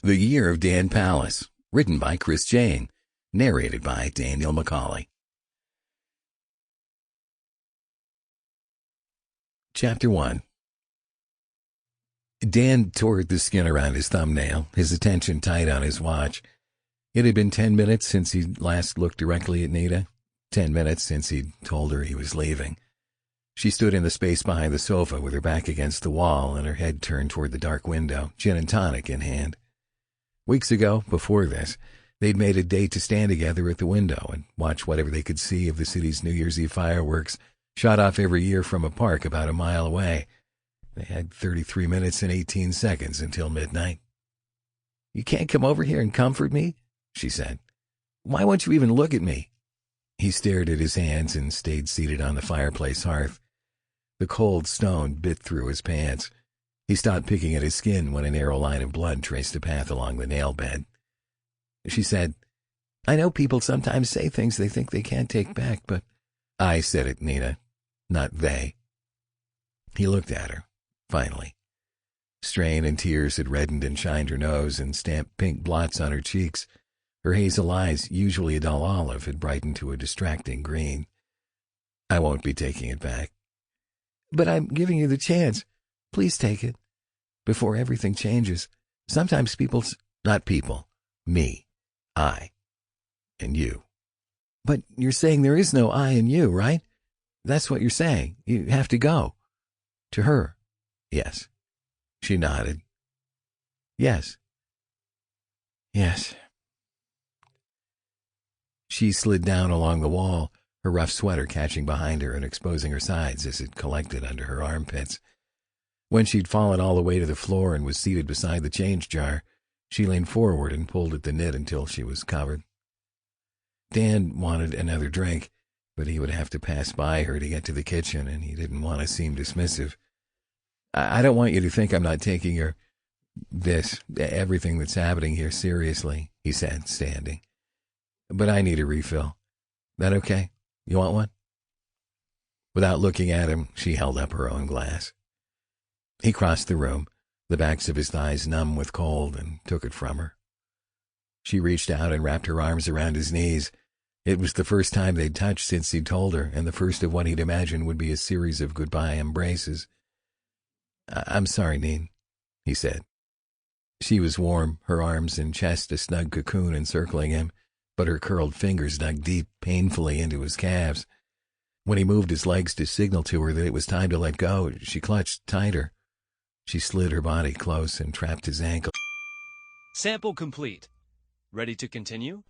The Year of Dan Palace, written by Chris Jane, narrated by Daniel Mccolly. Chapter 1. Dan tore the skin around his thumbnail, his attention tight on his watch. It had been 10 minutes since he'd last looked directly at Nita, 10 minutes since he'd told her he was leaving. She stood in the space behind the sofa with her back against the wall and her head turned toward the dark window, gin and tonic in hand. Weeks ago, before this, they'd made a date to stand together at the window and watch whatever they could see of the city's New Year's Eve fireworks, shot off every year from a park about a mile away. They had 33 minutes and 18 seconds until midnight. "You can't come over here and comfort me?" she said. "Why won't you even look at me?" He stared at his hands and stayed seated on the fireplace hearth. The cold stone bit through his pants. He stopped picking at his skin when a narrow line of blood traced a path along the nail bed. She said, "I know people sometimes say things they think they can't take back, but—" "I said it, Nita, not they." He looked at her, finally. Strain and tears had reddened and shined her nose and stamped pink blots on her cheeks. Her hazel eyes, usually a dull olive, had brightened to a distracting green. "I won't be taking it back." "But I'm giving you the chance. Please take it. Before everything changes. Sometimes not people. Me. I. And you." "But you're saying there is no I in you, right? That's what you're saying. You have to go." "To her." "Yes." She nodded. "Yes." "Yes." She slid down along the wall, her rough sweater catching behind her and exposing her sides as it collected under her armpits. When she'd fallen all the way to the floor and was seated beside the change jar, she leaned forward and pulled at the knit until she was covered. Dan wanted another drink, but he would have to pass by her to get to the kitchen, and he didn't want to seem dismissive. I don't want you to think I'm not taking everything that's happening here seriously," he said, standing. "But I need a refill. That okay? You want one?" Without looking at him, she held up her own glass. He crossed the room, the backs of his thighs numb with cold, and took it from her. She reached out and wrapped her arms around his knees. It was the first time they'd touched since he'd told her, and the first of what he'd imagined would be a series of goodbye embraces. "I'm sorry, Neen," he said. She was warm, her arms and chest a snug cocoon encircling him, but her curled fingers dug deep, painfully into his calves. When he moved his legs to signal to her that it was time to let go, she clutched tighter. She slid her body close and trapped his ankle. Sample complete. Ready to continue?